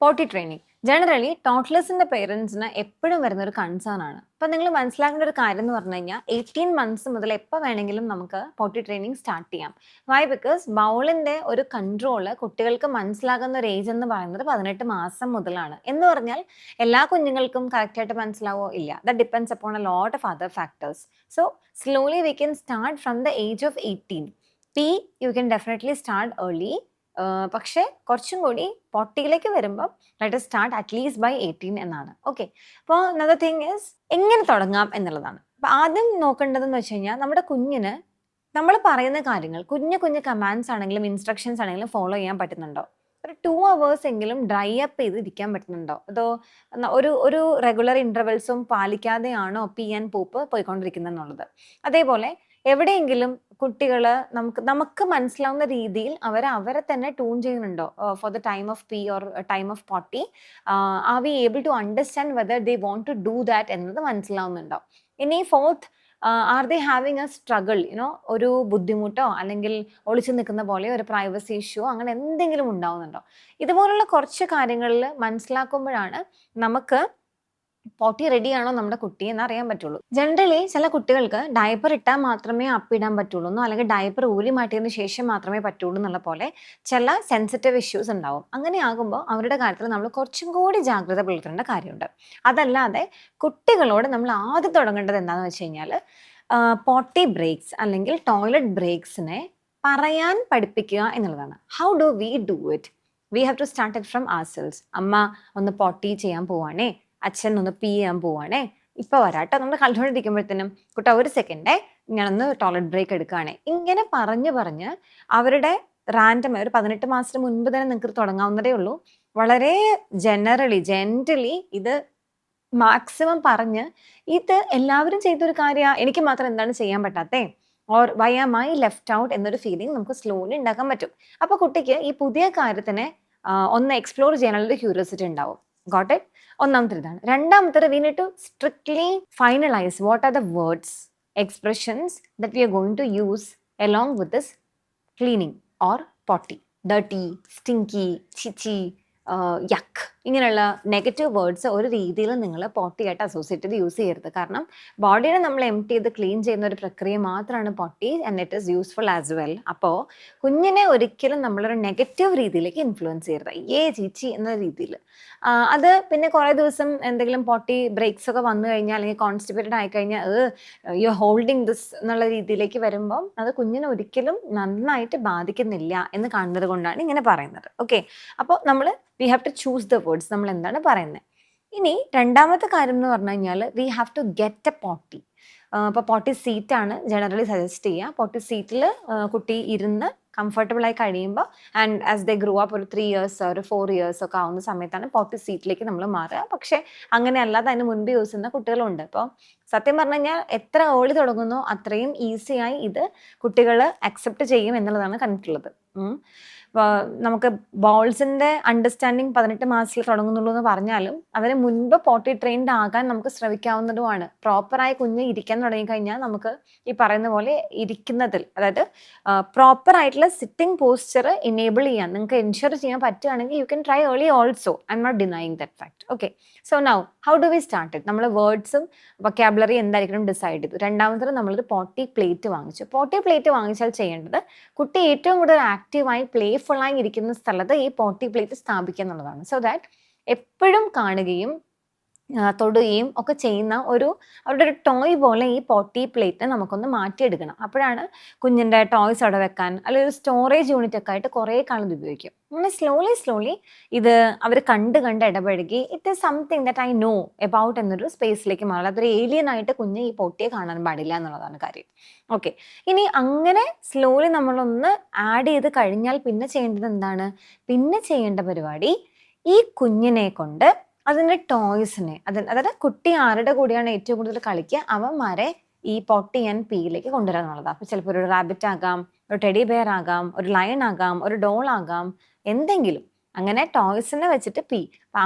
പോട്ടി training generally ടോട്ട്ലേഴ്സിന്റെ പേരൻസിന് എപ്പോഴും വരുന്ന ഒരു കൺസേൺ ആണ്. അപ്പം നിങ്ങൾ മനസ്സിലാക്കേണ്ട ഒരു കാര്യം എന്ന് പറഞ്ഞു കഴിഞ്ഞാൽ 18 months മുതൽ എപ്പോൾ വേണമെങ്കിലും നമുക്ക് പോട്ടി ട്രെയിനിങ് സ്റ്റാർട്ട് ചെയ്യാം. വൈ? ബിക്കോസ് ബൗളിന്റെ ഒരു കൺട്രോള് കുട്ടികൾക്ക് മനസ്സിലാകുന്ന ഒരു ഏജ് എന്ന് പറയുന്നത് 18 മാസം മുതലാണ്. എന്ന് പറഞ്ഞാൽ എല്ലാ കുഞ്ഞുങ്ങൾക്കും കറക്റ്റായിട്ട് മനസ്സിലാവോ? ഇല്ല. That depends upon a lot of other factors. So slowly we can start from the age of 18. പി you can definitely start early. പക്ഷേ കുറച്ചും കൂടി പൊട്ടിയിലേക്ക് വരുമ്പോൾ let us start at least by 18 എന്നാണ്. ഓക്കെ. അപ്പോൾ another thing is എങ്ങനെ തുടങ്ങാം എന്നുള്ളതാണ്. അപ്പോൾ ആദ്യം നോക്കേണ്ടതെന്ന് വെച്ച് കഴിഞ്ഞാൽ നമ്മുടെ കുഞ്ഞിന് നമ്മൾ പറയുന്ന കാര്യങ്ങൾ കുഞ്ഞു കുഞ്ഞു കമാൻഡ്സ് ആണെങ്കിലും ഇൻസ്ട്രക്ഷൻസ് ആണെങ്കിലും ഫോളോ ചെയ്യാൻ പറ്റുന്നുണ്ടോ? ഒരു 2 hours എങ്കിലും ഡ്രൈ അപ്പ് ചെയ്ത് ഇരിക്കാൻ പറ്റുന്നുണ്ടോ? അതോ ഒരു ഒരു റെഗുലർ ഇന്റർവെൽസും പാലിക്കാതെയാണോ പി ആൻഡ് പൂപ്പ് പോയിക്കൊണ്ടിരിക്കുന്നത് എന്നുള്ളത്. അതേപോലെ എവിടെയെങ്കിലും കുട്ടികൾ നമുക്ക് മനസ്സിലാവുന്ന രീതിയിൽ അവരെ തന്നെ ട്യൂൺ ചെയ്യുന്നുണ്ടോ for the time of pee or time of potty? Are we able to understand whether they want to do that എന്നത് മനസ്സിലാവുന്നുണ്ടോ? ഇനി fourth, are they having a struggle, ഒരു ബുദ്ധിമുട്ടോ അല്ലെങ്കിൽ ഒളിച്ചു നിൽക്കുന്ന പോലെ ഒരു പ്രൈവസി ഇഷ്യൂ അങ്ങനെ എന്തെങ്കിലും ഉണ്ടാവുന്നുണ്ടോ? ഇതുപോലുള്ള കുറച്ച് കാര്യങ്ങളിൽ മനസ്സിലാക്കുമ്പോഴാണ് നമുക്ക് പോട്ടി റെഡി ആണോ നമ്മുടെ കുട്ടി എന്ന് അറിയാൻ പറ്റുള്ളൂ. ജനറലി ചില കുട്ടികൾക്ക് ഡയപ്പർ ഇട്ടാൽ മാത്രമേ അപ്പിടാൻ പറ്റുള്ളൂ എന്നോ അല്ലെങ്കിൽ ഡയപ്പർ ഊരി മാറ്റിയതിന് ശേഷം മാത്രമേ പറ്റുള്ളൂ എന്നുള്ള പോലെ ചില സെൻസിറ്റീവ് ഇഷ്യൂസ് ഉണ്ടാവും. അങ്ങനെ ആകുമ്പോൾ അവരുടെ കാര്യത്തിൽ നമ്മൾ കുറച്ചും കൂടി ജാഗ്രത പുലർത്തേണ്ട കാര്യമുണ്ട്. അതല്ലാതെ കുട്ടികളോട് നമ്മൾ ആദ്യം തുടങ്ങേണ്ടത് എന്താണെന്ന് വെച്ച് കഴിഞ്ഞാൽ പോട്ടി ബ്രേക്സ് അല്ലെങ്കിൽ ടോയ്ലറ്റ് ബ്രേക്സിനെ പറയാൻ പഠിപ്പിക്കുക എന്നുള്ളതാണ്. How do we do it? We have to start it from ourselves. അമ്മ ഒന്ന് പോട്ടി ചെയ്യാൻ പോവാണേ, അച്ഛൻ ഒന്ന് പി ചെയ്യാൻ പോവാണേ, ഇപ്പൊ വരാട്ടോ, നമ്മൾ കളിച്ചോണ്ടിരിക്കുമ്പോഴത്തേനും കുട്ട ഒരു സെക്കൻഡേ ഞാനൊന്ന് ടോയ്ലറ്റ് ബ്രേക്ക് എടുക്കുകയാണേ, ഇങ്ങനെ പറഞ്ഞ് അവരുടെ റാൻഡം ഒരു 18 മാസത്തിന് മുൻപ് തന്നെ നിങ്ങൾക്ക് തുടങ്ങാവുന്നതേ ഉള്ളൂ. വളരെ ജെന്റലി ഇത് മാക്സിമം പറഞ്ഞ് ഇത് എല്ലാവരും ചെയ്തൊരു കാര്യമാണ്, എനിക്ക് മാത്രം എന്താണ് ചെയ്യാൻ പറ്റാത്തേ, or why am I left out എന്നൊരു ഫീലിംഗ് നമുക്ക് സ്ലോലി ഉണ്ടാക്കാൻ പറ്റും. അപ്പൊ കുട്ടിക്ക് ഈ പുതിയ കാര്യത്തിനെ ഒന്ന് എക്സ്പ്ലോർ ചെയ്യാനുള്ള ക്യൂരിയോസിറ്റി ഉണ്ടാവും. Got it? ഒന്നാമത്തെ ഇതാണ്. രണ്ടാമത്തെ, we need to strictly finalise what are the words, expressions that we are going to use along with this cleaning or potty. Dirty, stinky, ചിച്ചി, യക്ക്, ഇങ്ങനെയുള്ള നെഗറ്റീവ് വേർഡ്സ് ഒരു രീതിയിൽ നിങ്ങൾ പോട്ടിയായിട്ട് അസോസിയേറ്റ് ചെയ്ത് യൂസ് ചെയ്യരുത്. കാരണം ബോഡിയെ നമ്മൾ എംപ്റ്റി ചെയ്ത് ക്ലീൻ ചെയ്യുന്ന ഒരു പ്രക്രിയ മാത്രമാണ് potty, and it is useful as well. അപ്പോൾ കുഞ്ഞിനെ ഒരിക്കലും നമ്മളൊരു നെഗറ്റീവ് രീതിയിലേക്ക് ഇൻഫ്ലുവൻസ് ചെയ്യരുത്, ചീച്ചി എന്ന രീതിയിൽ. അത് പിന്നെ കുറേ ദിവസം എന്തെങ്കിലും പോട്ടി ബ്രേക്സ് ഒക്കെ വന്നു കഴിഞ്ഞാൽ അല്ലെങ്കിൽ കോൺസ്റ്റിപ്പേറ്റഡ് ആയിക്കഴിഞ്ഞാൽ യു ഹോൾഡിങ് ദിസ് എന്നുള്ള രീതിയിലേക്ക് വരുമ്പം അത് കുഞ്ഞിനെ ഒരിക്കലും നന്നായിട്ട് ബാധിക്കുന്നില്ല എന്ന് കാണുന്നത് കൊണ്ടാണ് ഇങ്ങനെ പറയുന്നത്. ഓക്കെ. അപ്പോൾ നമ്മൾ we have to choose the words, നമ്മൾ എന്താണ് പറയുന്നത്. ഇനി രണ്ടാമത്തെ കാര്യം എന്ന് പറഞ്ഞു കഴിഞ്ഞാൽ we have to get a potty. ഇപ്പോൾ പോട്ടി സീറ്റാണ് ജനറലി സജസ്റ്റ് ചെയ്യുക. പോട്ടി സീറ്റിൽ കുട്ടി ഇരുന്ന് കംഫർട്ടബിൾ ആയി കഴിയുമ്പോൾ and as they grow up ഒരു 3 years ഒരു 4 years ഒക്കെ ആവുന്ന സമയത്താണ് പോട്ടി സീറ്റിലേക്ക് നമ്മൾ മാറുക. പക്ഷെ അങ്ങനെ അല്ലാതെ അതിന് മുൻപ് യൂസ് ചെയ്യുന്ന കുട്ടികളുണ്ട്. അപ്പോൾ സത്യം പറഞ്ഞു കഴിഞ്ഞാൽ എത്ര ഏർലി തുടങ്ങുന്നോ അത്രയും ഈസിയായി ഇത് കുട്ടികൾ അക്സെപ്റ്റ് ചെയ്യും എന്നുള്ളതാണ് കണ്ടിട്ടുള്ളത്. നമുക്ക് ബോൾസിന്റെ അണ്ടർസ്റ്റാൻഡിങ് 18 മാസത്തിൽ തുടങ്ങുന്നുള്ളൂ എന്ന് പറഞ്ഞാലും അതിന് മുൻപ് പോട്ടി ട്രെയിൻഡ് ആകാൻ നമുക്ക് ശ്രമിക്കാവുന്നതുമാണ്. പ്രോപ്പറായി കുഞ്ഞ് ഇരിക്കാൻ തുടങ്ങിക്കഴിഞ്ഞാൽ നമുക്ക് ഈ പറയുന്ന പോലെ ഇരിക്കുന്നതിൽ, അതായത് പ്രോപ്പർ ആയിട്ടുള്ള സിറ്റിംഗ് പോസ്ചർ ഇനേബിൾ ചെയ്യാൻ നിങ്ങൾക്ക് എൻഷുർ ചെയ്യാൻ പറ്റുകയാണെങ്കിൽ you can try early also. I am not denying that fact. Okay. So now how do we start it? നമ്മൾ വേർഡ്സും വൊക്കാബുലറി എന്തായിരിക്കണം ഡിസൈഡ് ചെയ്തു. രണ്ടാമത്തെ നമ്മളൊരു പോട്ടി പ്ലേറ്റ് വാങ്ങിച്ചു. പോട്ടി പ്ലേറ്റ് വാങ്ങിച്ചാൽ ചെയ്യേണ്ടത് കുട്ടി ഏറ്റവും കൂടുതൽ ആക്റ്റീവായി പ്ലേഫുള്ളായി ഇരിക്കുന്ന സ്ഥലത്ത് ഈ പോട്ടി പ്ലേറ്റ് സ്ഥാപിക്കുക എന്നുള്ളതാണ്. സോ ദാറ്റ് എപ്പോഴും കാണുകയും തൊടുകയും ഒക്കെ ചെയ്യുന്ന അവരുടെ ഒരു ടോയ് പോലെ ഈ പോട്ടി പ്ലേറ്റിനെ നമുക്കൊന്ന് മാറ്റിയെടുക്കണം. അപ്പോഴാണ് കുഞ്ഞിൻ്റെ ടോയ്സ് അവിടെ വെക്കാൻ അല്ലെങ്കിൽ ഒരു സ്റ്റോറേജ് യൂണിറ്റ് ഒക്കെ ആയിട്ട് കുറേ കാലം ഇത് ഉപയോഗിക്കും. അങ്ങനെ സ്ലോലി ഇത് അവർ കണ്ട് ഇടപഴകി it is something that I know about എന്നൊരു സ്പേസിലേക്ക് മാറും. അതൊരു ഏലിയൻ ആയിട്ട് കുഞ്ഞ് ഈ പോട്ടിയെ കാണാൻ പാടില്ല എന്നുള്ളതാണ് കാര്യം. ഓക്കെ. ഇനി അങ്ങനെ സ്ലോലി നമ്മളൊന്ന് ആഡ് ചെയ്ത് കഴിഞ്ഞാൽ പിന്നെ ചെയ്യേണ്ടത് എന്താണ്? പിന്നെ ചെയ്യേണ്ട പരിപാടി ഈ കുഞ്ഞിനെ കൊണ്ട് അതിൻ്റെ ടോയ്സിനെ, അതായത് കുട്ടി ആരുടെ കൂടെയാണ് ഏറ്റവും കൂടുതൽ കളിക്കുക അവന്മാരെ ഈ പോട്ടി ആൻഡ് പീയിലേക്ക് കൊണ്ടുവരാൻ എന്നുള്ളതാണ്. അപ്പോൾ ചിലപ്പോൾ ഒരു റാബിറ്റ് ആകാം, ഒരു ടെഡി ബെയർ ആകാം, ഒരു ലയൺ ആകാം, ഒരു ഡോൾ ആകാം, എന്തെങ്കിലും അങ്ങനെ ടോയ്സിനെ വെച്ചിട്ട് പി.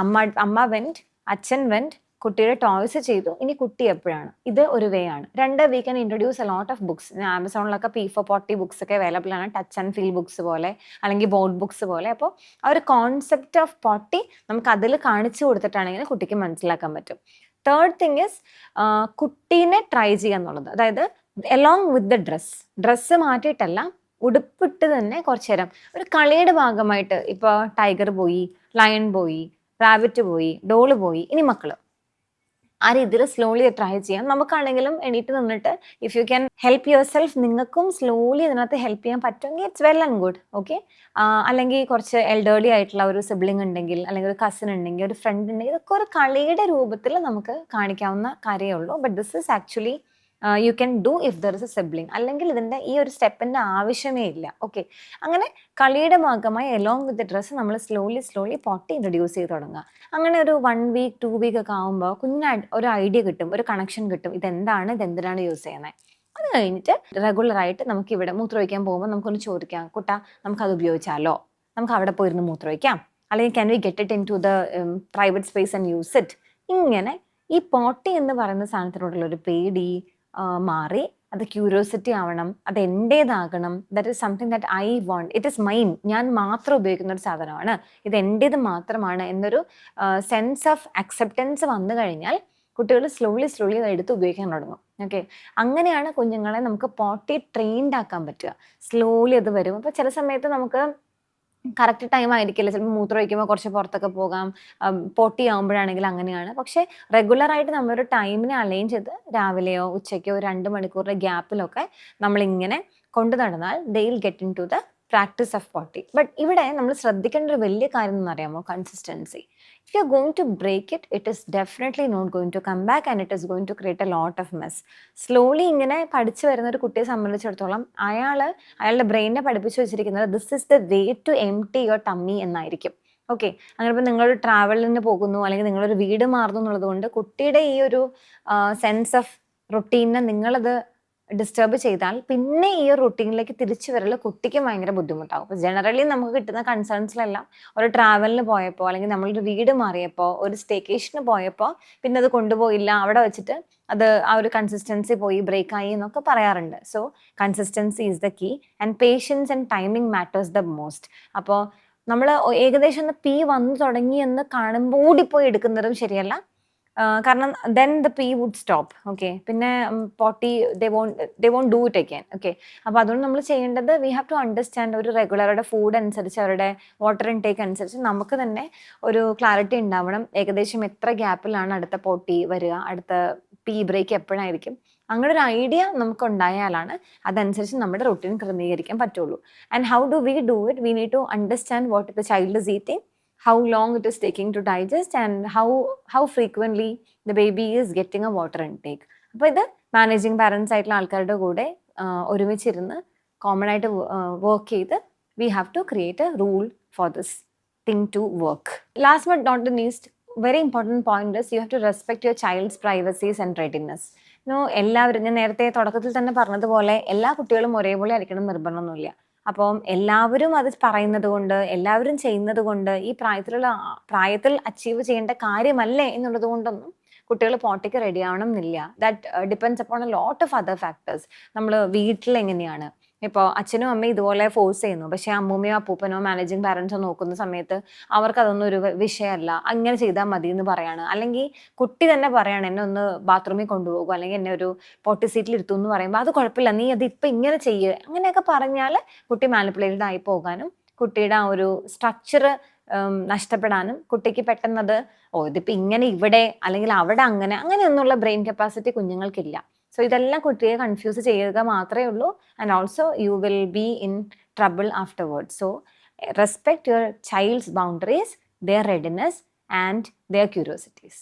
അമ്മ വെന്റ്, അച്ഛൻ വെന്റ്, കുട്ടിയുടെ ടോയ്സ് ചെയ്തു, ഇനി കുട്ടി എപ്പോഴാണ്, ഇത് ഒരു വേ ആണ്. 2, we can introduce a lot of books. ആമസോണിലൊക്കെ പി ഫോർ പോട്ടി ബുക്സ് ഒക്കെ അവൈലബിൾ ആണ്, ടച്ച് ആൻഡ് ഫീൽ ബുക്സ് പോലെ അല്ലെങ്കിൽ ബോർഡ് ബുക്സ് പോലെ. അപ്പോൾ ആ ഒരു കോൺസെപ്റ്റ് ഓഫ് പോട്ടി നമുക്ക് അതിൽ കാണിച്ചു കൊടുത്തിട്ടാണെങ്കിൽ കുട്ടിക്ക് മനസ്സിലാക്കാൻ പറ്റും. തേർഡ് തിങ് ഇസ് കുട്ടീനെ ട്രൈ ചെയ്യുക എന്നുള്ളത്. അതായത് എലോങ് വിത്ത് ദ ഡ്രസ്സ് മാറ്റിയിട്ടല്ല, ഉടുപ്പിട്ട് തന്നെ കുറച്ചു നേരം ഒരു കളിയുടെ ഭാഗമായിട്ട്, ഇപ്പോൾ ടൈഗർ പോയി, ലയൺ പോയി, റാബിറ്റ് പോയി, ഡോള് പോയി, ഇനി മക്കള്, ആ രീതിയിൽ സ്ലോലി ട്രൈ ചെയ്യാം. നമുക്കാണെങ്കിലും എണീറ്റ് നിന്നിട്ട് if you can help your self, നിങ്ങൾക്കും സ്ലോലി ഇതിനകത്ത് ഹെൽപ്പ് ചെയ്യാൻ പറ്റുമെങ്കിൽ it's well and good. Okay. അല്ലെങ്കിൽ കുറച്ച് എൽഡേർലി ആയിട്ടുള്ള ഒരു സിബ്ലിംഗ് ഉണ്ടെങ്കിൽ, അല്ലെങ്കിൽ ഒരു കസിൻ ഉണ്ടെങ്കിൽ, ഒരു ഫ്രണ്ട് ഉണ്ടെങ്കിൽ, ഇതൊക്കെ ഒരു കളിയുടെ രൂപത്തിൽ നമുക്ക് കാണിക്കാവുന്ന കാര്യമേ ഉള്ളൂ. But this is actually you can do if there is A sibling. അല്ലെങ്കിൽ ഇതിൻ്റെ ഈ ഒരു സ്റ്റെപ്പിൻ്റെ ആവശ്യമേ ഇല്ല. ഓക്കെ. അങ്ങനെ കളിയുടെ ഭാഗമായി എലോങ് വിത്ത് ദ ഡ്രസ്സ് നമ്മൾ സ്ലോലി പോട്ടി ഇൻട്രൊഡ്യൂസ് ചെയ്ത് തുടങ്ങുക. അങ്ങനെ ഒരു 1 വീക്ക് 2 വീക്ക് ഒക്കെ ആകുമ്പോൾ കുഞ്ഞിന് ഒരു ഐഡിയ കിട്ടും, ഒരു കണക്ഷൻ കിട്ടും, ഇതെന്താണ്, ഇതെന്തിനാണ് യൂസ് ചെയ്യുന്നത്. അത് കഴിഞ്ഞിട്ട് റെഗുലറായിട്ട് നമുക്ക് ഇവിടെ മൂത്രമൊഴിക്കാൻ പോകുമ്പോൾ നമുക്കൊന്ന് ചോദിക്കാം, കുട്ടാ നമുക്കത് ഉപയോഗിച്ചാലോ, നമുക്ക് അവിടെ പോയിരുന്ന് മൂത്രമൊഴിക്കാം, അല്ലെങ്കിൽ can we get it into the private space and use it. ഇങ്ങനെ ഈ പോട്ടി എന്ന് പറയുന്ന സാധനത്തിനോടുള്ള ഒരു പേടി മാറി അത് ക്യൂരിയോസിറ്റി ആവണം, അത് എൻ്റേതാകണം. That is something that I want, it is mine, ഞാൻ മാത്രം ഉപയോഗിക്കുന്ന ഒരു സാധനമാണ്, ഇത് എൻ്റേത് മാത്രമാണ് എന്നൊരു സെൻസ് ഓഫ് അക്സെപ്റ്റൻസ് വന്നു കഴിഞ്ഞാൽ കുട്ടികൾ സ്ലോലി അത് എടുത്ത് ഉപയോഗിക്കാൻ തുടങ്ങും. ഓക്കെ. അങ്ങനെയാണ് കുഞ്ഞുങ്ങളെ നമുക്ക് പോട്ടി ട്രെയിൻഡ് ആക്കാൻ പറ്റുക. സ്ലോലി അത് വരും. അപ്പോൾ ചില സമയത്ത് നമുക്ക് കറക്റ്റ് ടൈം ആയിരിക്കില്ല, ചിലപ്പോൾ മൂത്രം ഒഴിക്കുമ്പോൾ കുറച്ച് പുറത്തൊക്കെ പോകാം, പൊട്ടി ആകുമ്പോഴാണെങ്കിൽ അങ്ങനെയാണ്. പക്ഷേ റെഗുലറായിട്ട് നമ്മളൊരു ടൈമിനെ അലൈൻ ചെയ്ത് രാവിലെയോ ഉച്ചയ്ക്കോ 2 മണിക്കൂറിൻ്റെ ഗ്യാപ്പിലൊക്കെ നമ്മളിങ്ങനെ കൊണ്ടു നടന്നാൽ they will get into the practice of potty. But ഇവിടെ നമ്മൾ ശ്രദ്ധിക്കേണ്ട ഒരു വലിയ കാര്യം എന്ന് അറിയാമോ, consistency. If you are going to break it, it is definitely not going to come back and it is going to create a lot of mess. Slowly ഇങ്ങനെ പഠിച്ചു വരുന്ന ഒരു കുട്ടിയെ സംബന്ധിച്ചിടത്തോളം അയാളുടെ ബ്രെയിനെ പഠിപ്പിച്ചു വെച്ചിരിക്കുന്നത് this is the way to empty your tummy എന്നായിരിക്കും. ഓക്കെ. അങ്ങനെ ഇപ്പോൾ നിങ്ങളൊരു ട്രാവലിന് പോകുന്നു, അല്ലെങ്കിൽ നിങ്ങളൊരു വീട് മാറുന്നു എന്നുള്ളത് കൊണ്ട് കുട്ടിയുടെ ഈ ഒരു സെൻസ് ഓഫ് റൊട്ടീനെ നിങ്ങളത് ഡിസ്റ്റർബ് ചെയ്താൽ പിന്നെ ഈ ഒരു റൂട്ടീനിലേക്ക് തിരിച്ചു വരൽ കുട്ടിക്ക് ഭയങ്കര ബുദ്ധിമുട്ടാവും. അപ്പോൾ ജനറലി നമുക്ക് കിട്ടുന്ന കൺസേൺസിലെല്ലാം ഒരു ട്രാവലിന് പോയപ്പോൾ, അല്ലെങ്കിൽ നമ്മളൊരു വീട് മാറിയപ്പോൾ, ഒരു സ്റ്റേക്കേഷന് പോയപ്പോൾ പിന്നെ അത് കൊണ്ടുപോയില്ല, അവിടെ വെച്ചിട്ട് അത് ആ ഒരു കൺസിസ്റ്റൻസി പോയി ബ്രേക്കായി എന്നൊക്കെ പറയാറുണ്ട്. So consistency is the key and patience and timing matters the most. അപ്പോൾ നമ്മൾ ഏകദേശം ഒന്ന് പി വന്നു തുടങ്ങി എന്ന് കാണുമ്പോൾ ഓടിപ്പോയി എടുക്കുന്നതും ശരിയല്ല. കാരണം then the pee would stop. Okay. പിന്നെ potty they won't do it again. Okay. അപ്പോൾ അതുകൊണ്ട് നമ്മൾ ചെയ്യേണ്ടത് വി ഹാവ് ടു അണ്ടർസ്റ്റാൻഡ് ഒരു റെഗുലറുടെ ഫുഡ് അനുസരിച്ച്, അവരുടെ വാട്ടർ ഇൻടേക്ക് അനുസരിച്ച് നമുക്ക് തന്നെ ഒരു ക്ലാരിറ്റി ഉണ്ടാവണം. ഏകദേശം എത്ര ഗ്യാപ്പിലാണ് അടുത്ത പോട്ടി വരിക, അടുത്ത പി ബ്രേക്ക് എപ്പോഴായിരിക്കും. അങ്ങനെ ഒരു ഐഡിയ നമുക്ക് ഉണ്ടായാലാണ് അതനുസരിച്ച് നമ്മുടെ റൂട്ടീൻ ക്രമീകരിക്കാൻ പറ്റുള്ളൂ. And how do we do it? We need to understand what the child is eating, how long it is taking to digest, and how frequently the baby is getting a water intake. അപ്പോൾ ഇത് managing parents ആയിട്ടുള്ള ആൾക്കാരുടെ കൂടെ ഒരുമിച്ചിരുന്ന് common ആയിട്ട് work ചെയ്ത് we have to create a rule for this thing to work. Last but not the least, very important point is you have to respect your child's privacies and readiness. എല്ലാവരും, ഞാൻ നേരത്തെ തുടക്കത്തിൽ തന്നെ പറഞ്ഞതുപോലെ, എല്ലാ കുട്ടികളും ഒരേപോലെ ആയിരിക്കണം നിർബന്ധമൊന്നുമില്ല. അപ്പം എല്ലാവരും അത് പറയുന്നത് കൊണ്ട്, എല്ലാവരും ചെയ്യുന്നത് കൊണ്ട്, ഈ പ്രായത്തിൽ അച്ചീവ് ചെയ്യേണ്ട കാര്യമല്ലേ എന്നുള്ളത് കൊണ്ടൊന്നും കുട്ടികൾ പോട്ടിക്ക് റെഡി ആവണം എന്നില്ല. That depends upon a lot of other factors. നമ്മൾ വീട്ടിൽ എങ്ങനെയാണ്, ഇപ്പോൾ അച്ഛനും അമ്മയും ഇതുപോലെ ഫോഴ്സ് ചെയ്യുന്നു, പക്ഷേ അമ്മൂമ്മയോ അപ്പൂപ്പനോ മാനേജിങ് പാരൻസോ നോക്കുന്ന സമയത്ത് അവർക്ക് അതൊന്നും ഒരു വിഷയമല്ല, അങ്ങനെ ചെയ്താൽ മതി എന്ന് പറയാണ്. അല്ലെങ്കിൽ കുട്ടി തന്നെ പറയാണ്, എന്നെ ഒന്ന് ബാത്റൂമിൽ കൊണ്ടുപോകും, അല്ലെങ്കിൽ എന്നെ ഒരു പോട്ടി സീറ്റിൽ ഇരുത്തു എന്ന് പറയുമ്പോൾ അത് കുഴപ്പമില്ല, നീ അത് ഇപ്പം ഇങ്ങനെ ചെയ്യുക, അങ്ങനെയൊക്കെ പറഞ്ഞാൽ കുട്ടി മാനിപ്പുലേറ്റഡ് ആയി പോകാനും കുട്ടിയുടെ ആ ഒരു സ്ട്രക്ചർ നഷ്ടപ്പെടാനും, കുട്ടിക്ക് പെട്ടെന്നത് ഇതിപ്പോൾ ഇങ്ങനെ ഇവിടെ അല്ലെങ്കിൽ അവിടെ അങ്ങനെയൊന്നുള്ള ബ്രെയിൻ കപ്പാസിറ്റി കുഞ്ഞുങ്ങൾക്കില്ല. സോ ഇതെല്ലാം കുട്ടിയെ കൺഫ്യൂസ് ചെയ്യുക മാത്രമേ ഉള്ളൂ. And also you will be in trouble afterward. So respect your child's boundaries, their readiness and their curiosities.